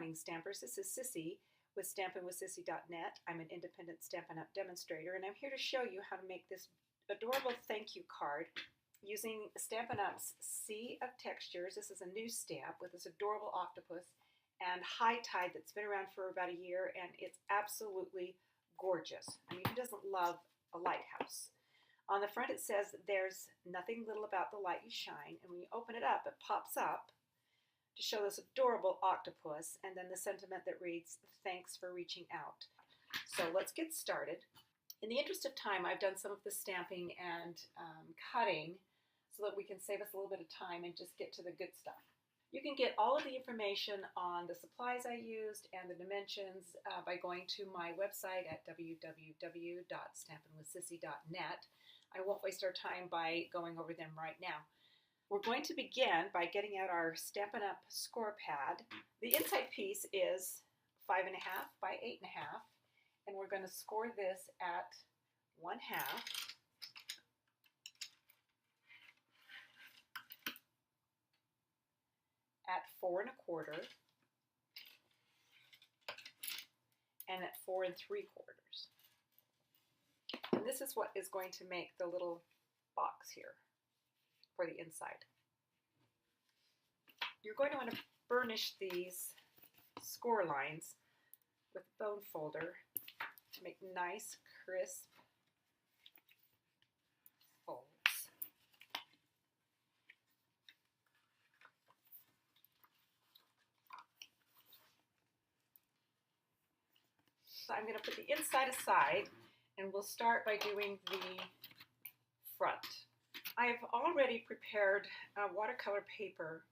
morning, Stampers. This is Sissy with stampinwithsissy.net. I'm an independent Stampin' Up! Demonstrator, and I'm here to show you how to make this adorable thank you card using Stampin' Up's Sea of Textures. This is a new stamp with this adorable octopus and High Tide that's been around for about a year, and it's absolutely gorgeous. I mean, who doesn't love a lighthouse? On the front it says, "There's nothing little about the light you shine," and when you open it up, it pops up to show this adorable octopus, and then the sentiment that reads, "Thanks for reaching out." So let's get started. In the interest of time, I've done some of the stamping and cutting so that we can save us a little bit of time and just get to the good stuff. You can get all of the information on the supplies I used and the dimensions by going to my website at www.stampinwithsissy.net. I won't waste our time by going over them right now. We're going to begin by getting out our Stampin' Up! Score pad. The inside piece is 5.5 by 8.5, and we're going to score this at 1/2. At 4 1/4, and at 4 3/4. And this is what is going to make the little box here for the inside. You're going to want to burnish these score lines with a bone folder to make nice, crisp folds. So I'm going to put the inside aside, and we'll start by doing the front. I've already prepared watercolor paper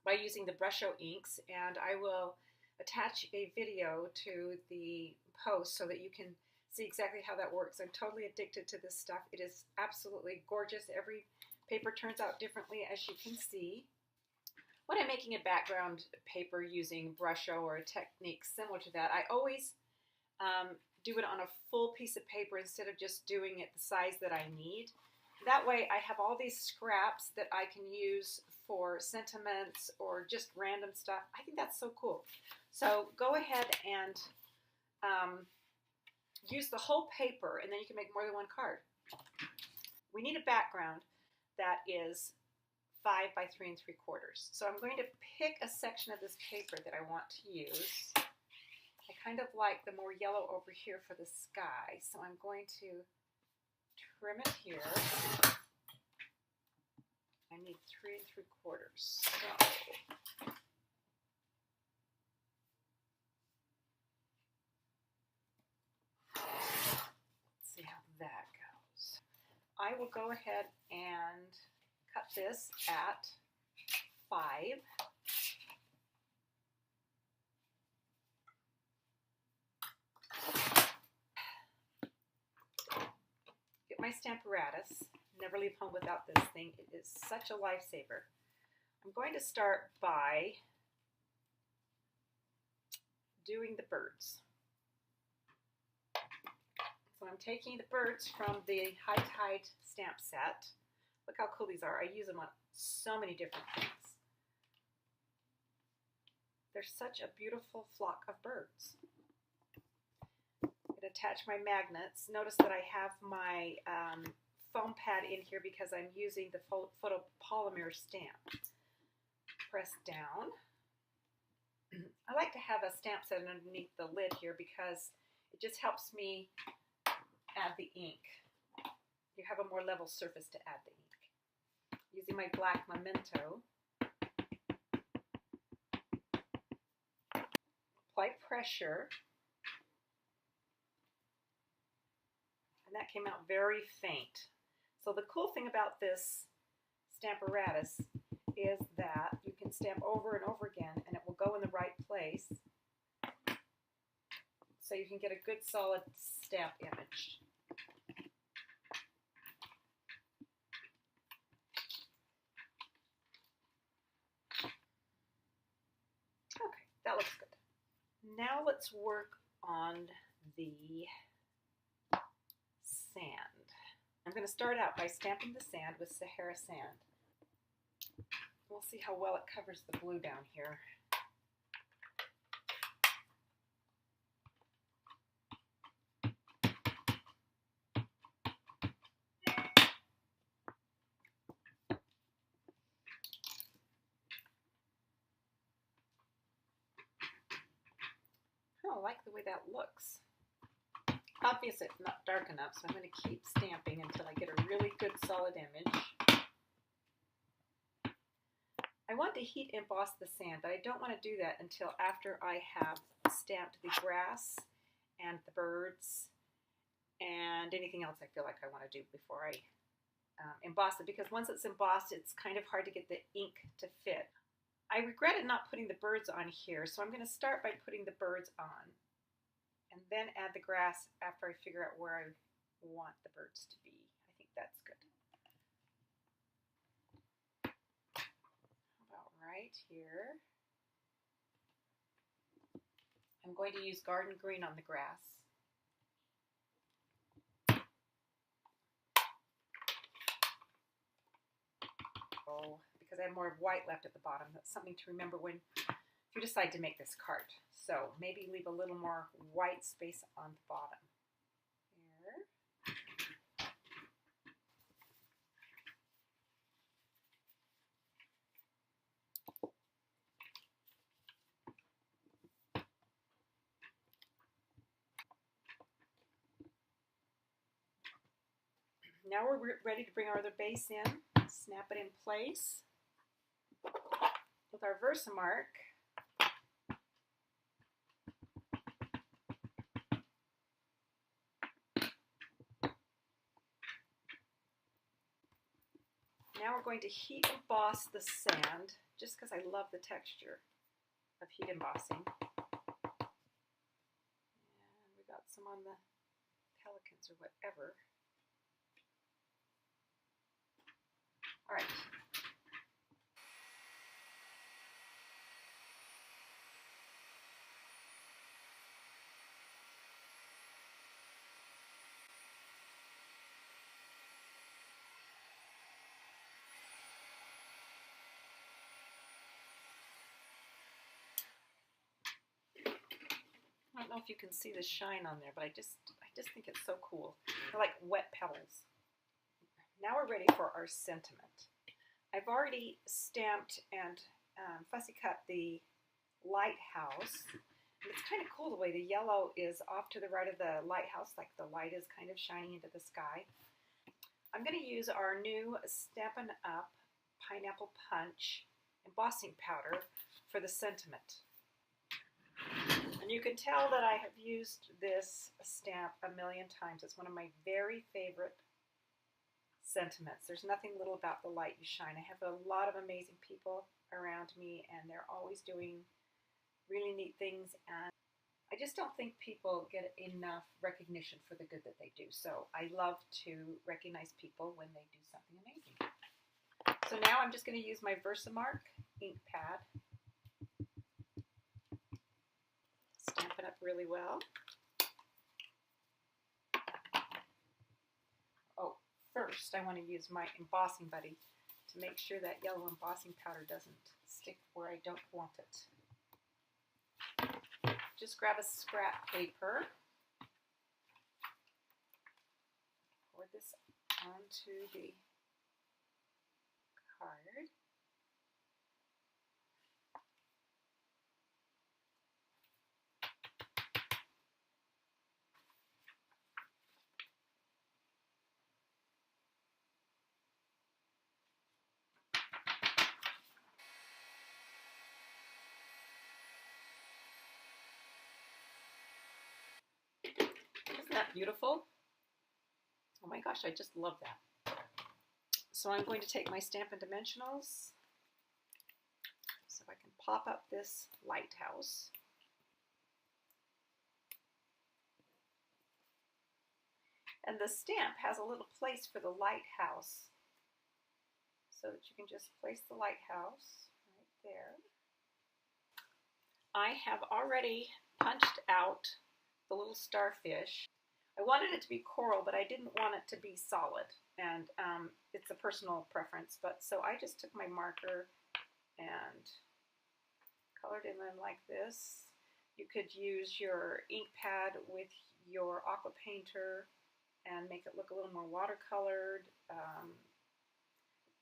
by using the Brusho inks, and I will attach a video to the post so that you can see exactly how that works. I'm totally addicted to this stuff. It is absolutely gorgeous. Every paper turns out differently, as you can see. When I'm making a background paper using Brusho or a technique similar to that, I always do it on a full piece of paper instead of just doing it the size that I need. That way I have all these scraps that I can use for sentiments or just random stuff. I think that's so cool. So go ahead and use the whole paper, and then you can make more than one card. We need a background that is 5 by 3 3/4. So I'm going to pick a section of this paper that I want to use. I kind of like the more yellow over here for the sky, so I'm going to trim it here. I need 3 3/4. So let's see how that goes. I will go ahead and cut this at 5. Get my Stamparatus. Never leave home without this thing. It is such a lifesaver. I'm going to start by doing the birds. So I'm taking the birds from the High Tide stamp set. Look how cool these are. I use them on so many different things. They're such a beautiful flock of birds. I'm going to attach my magnets. Notice that I have my foam pad in here because I'm using the photopolymer stamp. Press down. I like to have a stamp set underneath the lid here because it just helps me add the ink. You have a more level surface to add the ink. Using my black Memento. Apply pressure. And that came out very faint. So the cool thing about this Stamparatus is that you can stamp over and over again and it will go in the right place so you can get a good solid stamp image. Okay, that looks good. Now let's work on the sand. I'm going to start out by stamping the sand with Sahara sand. We'll see how well it covers the blue down here. like the way that looks. Obviously it's not dark enough, so I'm going to keep stamping until I get a really good solid image. I want to heat emboss the sand, but I don't want to do that until after I have stamped the grass and the birds and anything else I feel like I want to do before I emboss it, because once it's embossed, it's kind of hard to get the ink to fit. I regretted not putting the birds on here, so I'm going to start by putting the birds on and then add the grass after I figure out where I want the birds to be. I think that's good. How about right here? I'm going to use garden green on the grass. Because I have more white left at the bottom. That's something to remember when you decide to make this card. So maybe leave a little more white space on the bottom. Here. Now we're ready to bring our other base in. Snap it in place with our Versamark. Now we're going to heat emboss the sand, just because I love the texture of heat embossing. And we got some on the pelicans or whatever. All right. I don't know if you can see the shine on there, but I just think it's so cool. They're like wet pebbles. Now we're ready for our sentiment. I've already stamped and fussy cut the lighthouse. And it's kind of cool the way the yellow is off to the right of the lighthouse, like the light is kind of shining into the sky. I'm going to use our new Stampin' Up Pineapple Punch embossing powder for the sentiment. And you can tell that I have used this stamp a million times. It's one of my very favorite sentiments. There's nothing little about the light you shine. I have a lot of amazing people around me, and they're always doing really neat things, and I just don't think people get enough recognition for the good that they do. So I love to recognize people when they do something amazing. So now I'm just going to use my Versamark ink pad. Stamp it up really well. Oh, first I want to use my embossing buddy to make sure that yellow embossing powder doesn't stick where I don't want it. Just grab a scrap paper, pour this onto the card. Isn't that beautiful? Oh my gosh, I just love that. So I'm going to take my Stampin' Dimensionals so I can pop up this lighthouse. And the stamp has a little place for the lighthouse, so that you can just place the lighthouse right there. I have already punched out the little starfish. I wanted it to be coral, but I didn't want it to be solid, and it's a personal preference. But so I just took my marker and colored it in like this. You could use your ink pad with your aqua painter and make it look a little more watercolored.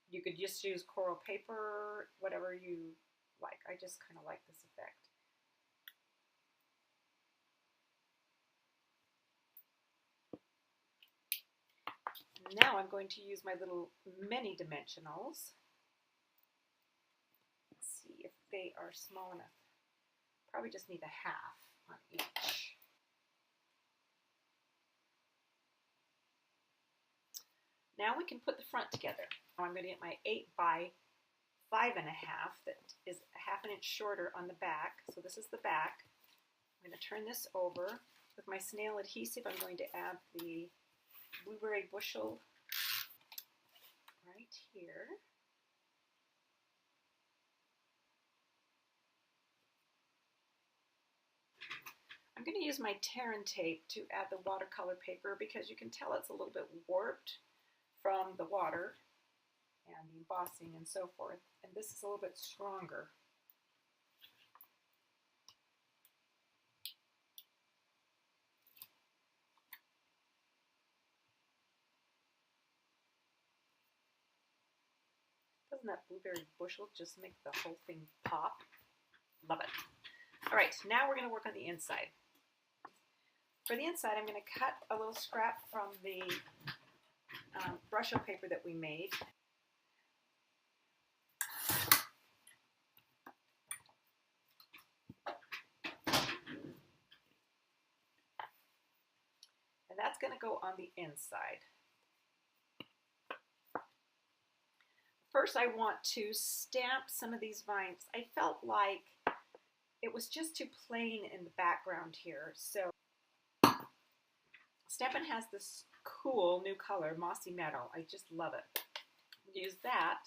You could just use coral paper, whatever you like. I just kind of like this effect. Now I'm going to use my little mini dimensionals. Let's see if they are small enough. Probably just need a half on each. Now we can put the front together. I'm going to get my 8 by 5.5 that is a ½ inch shorter on the back. So this is the back. I'm going to turn this over. With my snail adhesive, I'm going to add the blueberry bushel right here. I'm going to use my tear and tape to add the watercolor paper because you can tell it's a little bit warped from the water and the embossing and so forth. And this is a little bit stronger. Doesn't that blueberry bushel just make the whole thing pop? Love it. All right, now we're going to work on the inside. For the inside, I'm going to cut a little scrap from the Brusho paper that we made. And that's going to go on the inside. First, I want to stamp some of these vines. I felt like it was just too plain in the background here. So Stampin' has this cool new color, Mossy Meadow. I just love it. Use that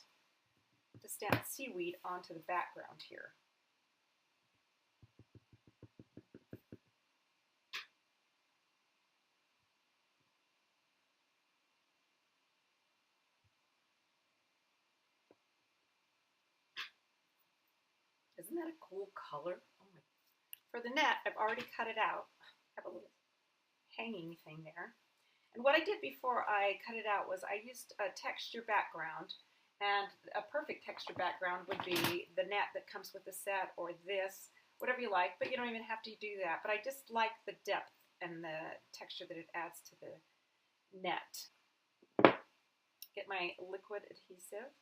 to stamp seaweed onto the background here. Isn't that a cool color? Oh my. For the net, I've already cut it out. I have a little hanging thing there. And what I did before I cut it out was I used a texture background, and a perfect texture background would be the net that comes with the set or this, whatever you like, but you don't even have to do that. But I just like the depth and the texture that it adds to the net. Get my liquid adhesive.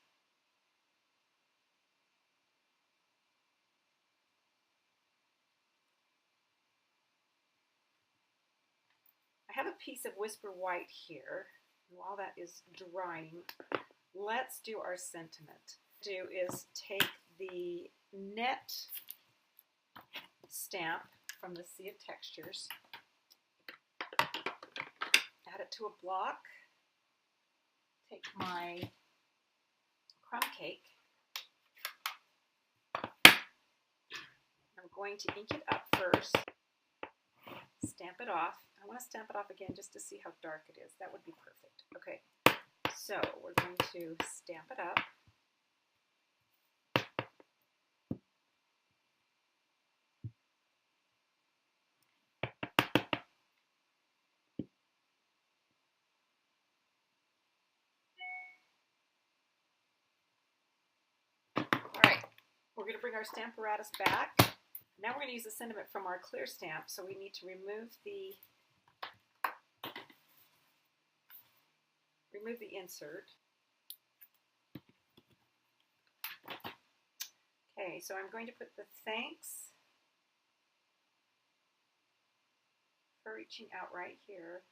I have a piece of Whisper White here. While that is drying, let's do our sentiment. What do is take the net stamp from the Sea of Textures, add it to a block, take my crumb cake, I'm going to ink it up first, stamp it off. I want to stamp it off again just to see how dark it is. That would be perfect. Okay, so we're going to stamp it up. All right, we're going to bring our stamp apparatus back. Now we're going to use the sentiment from our clear stamp, so we need to remove the insert. Okay, so I'm going to put the thanks for reaching out right here.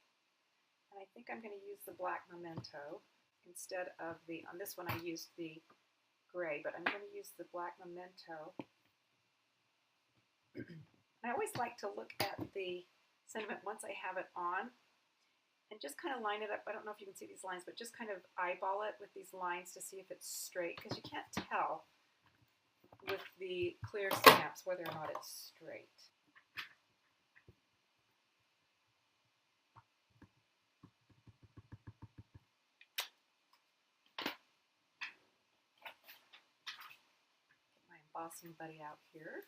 And I think I'm going to use the black memento instead of the, on this one I used the gray, but I'm going to use the black memento. I always like to look at the sentiment once I have it on and just kind of line it up. I don't know if you can see these lines, but just kind of eyeball it with these lines to see if it's straight, because you can't tell with the clear stamps whether or not it's straight. Get my embossing buddy out here.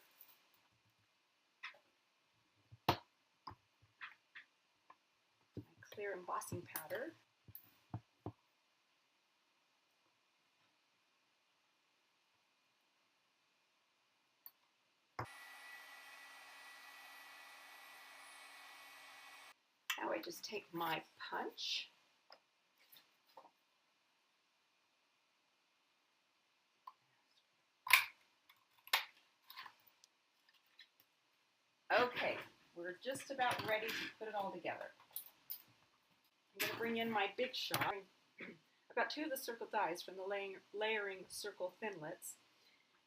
Clear embossing powder. Now I just take my punch Okay, we're just about ready to put it all together. I'm going to bring in my Big Shot. I've got 2 of the circle dies from the layering circle thinlits.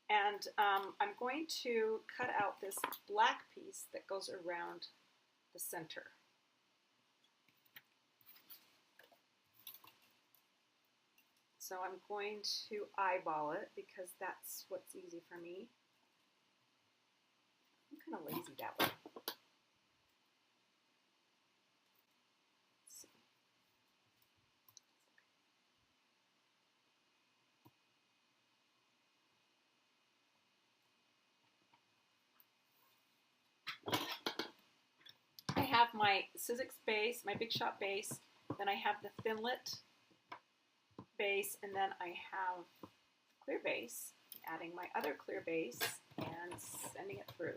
And I'm going to cut out this black piece that goes around the center. So I'm going to eyeball it because that's what's easy for me. I'm kind of lazy that way. Let's see. I have my Sizzix base, my Big Shot base, then I have the Thinlit base, and then I have clear base, adding my other clear base and sending it through.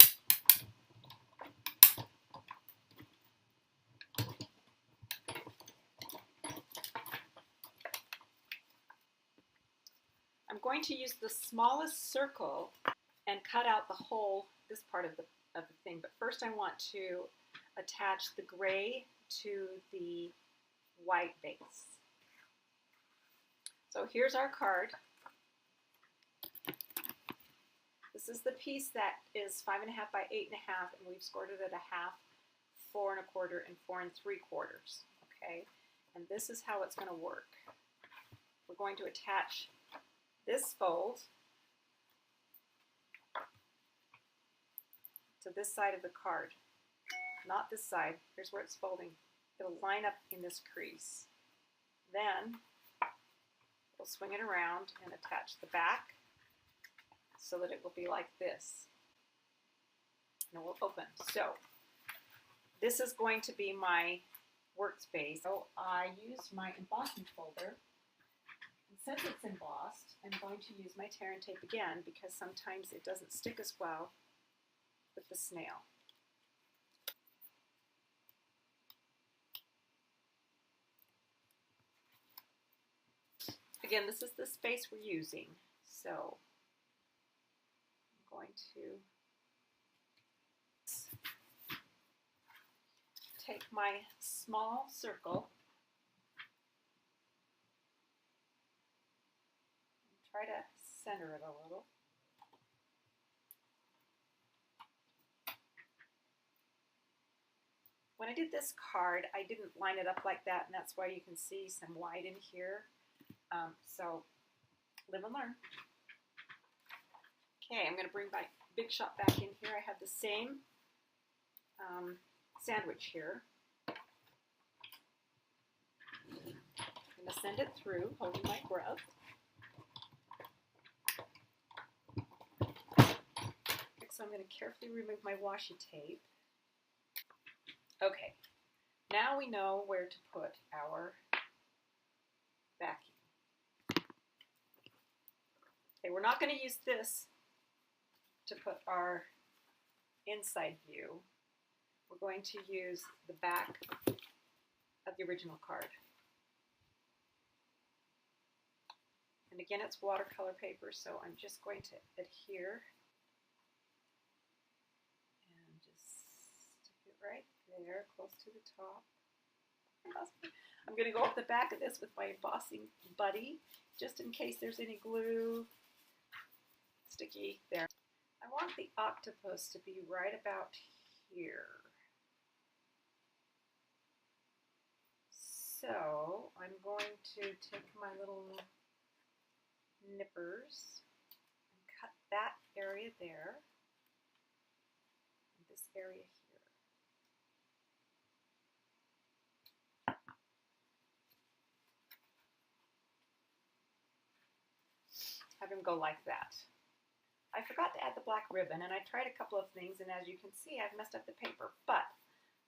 I'm going to use the smallest circle and cut out the whole, this part of the thing, but first I want to attach the gray to the white base. So here's our card. This is the piece that is 5.5 by 8.5, and we've scored it at 1/2, 4 1/4, and 4 3/4. Okay, and this is how it's going to work. We're going to attach this fold to this side of the card, not this side. Here's where it's folding. It'll line up in this crease. Then we'll swing it around and attach the back so that it will be like this. And it will open. So this is going to be my workspace. So I used my embossing folder. And since it's embossed, I'm going to use my tear and tape again because sometimes it doesn't stick as well with the snail. Again, this is the space we're using, so I'm going to take my small circle and try to center it a little. When I did this card, I didn't line it up like that, and that's why you can see some white in here. So live and learn. Okay, I'm going to bring my Big Shot back in here. I have the same sandwich here. I'm going to send it through, holding my breath. So I'm going to carefully remove my washi tape. Okay, now we know where to put our backing. Okay, we're not going to use this to put our inside view. We're going to use the back of the original card. And again, it's watercolor paper, so I'm just going to adhere and just stick it right there, close to the top. I'm going to go up the back of this with my embossing buddy, just in case there's any glue sticky there. I want the octopus to be right about here. So I'm going to take my little nippers and cut that area there and this area here. Have him go like that. I forgot to add the black ribbon, and I tried a couple of things, and as you can see, I've messed up the paper. But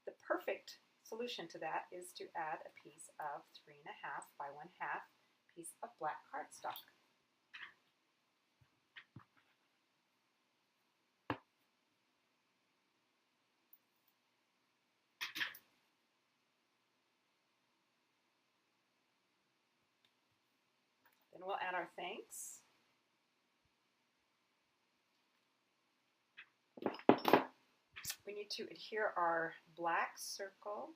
the perfect solution to that is to add a piece of 3.5 by 1/2 piece of black cardstock. Then we'll add our thanks. We need to adhere our black circle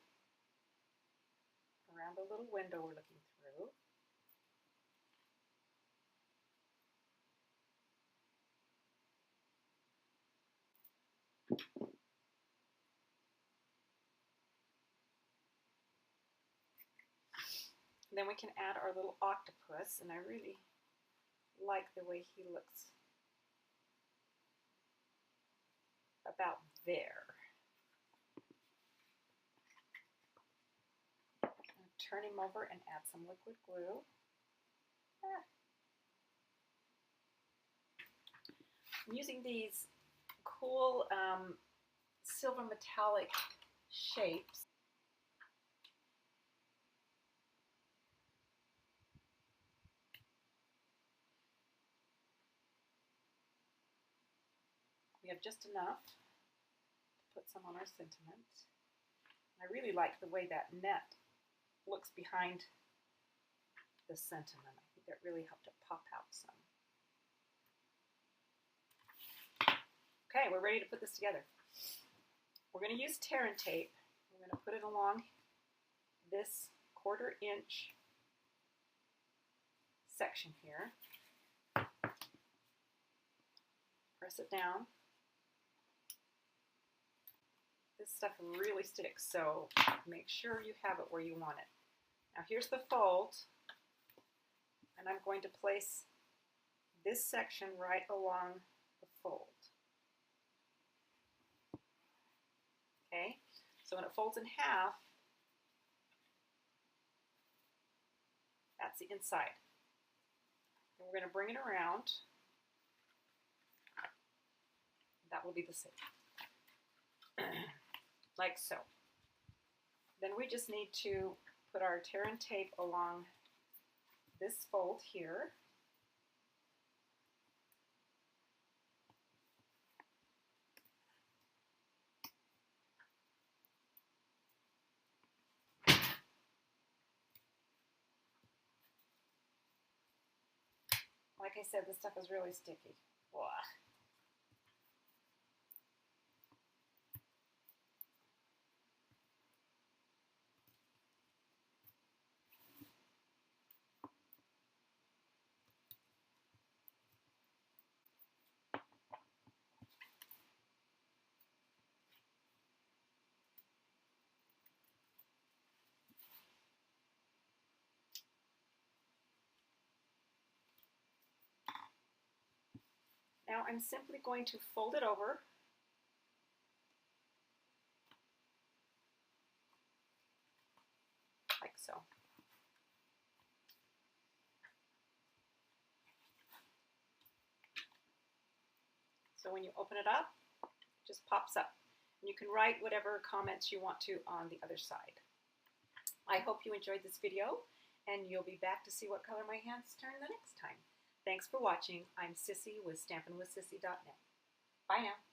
around the little window we're looking through. And then we can add our little octopus, and I really like the way he looks about there. Turn him over and add some liquid glue. I'm using these cool silver metallic shapes. We have just enough to put some on our sentiment. I really like the way that net looks behind the sentiment. I think that really helped it pop out some. Okay, we're ready to put this together. We're going to use tear and tape. We're going to put it along this 1/4 inch section here. Press it down. This stuff really sticks, so make sure you have it where you want it. Now here's the fold, and I'm going to place this section right along the fold. Okay, so when it folds in half, that's the inside. And we're going to bring it around. That will be the same. Like so. Then we just need to put our tear and tape along this fold here. Like I said, this stuff is really sticky. Blah. Now I'm simply going to fold it over. Like so. So when you open it up, it just pops up. And you can write whatever comments you want to on the other side. I hope you enjoyed this video, and you'll be back to see what color my hands turn the next time. Thanks for watching. I'm Sissy with stampinwithsissy.net. Bye now.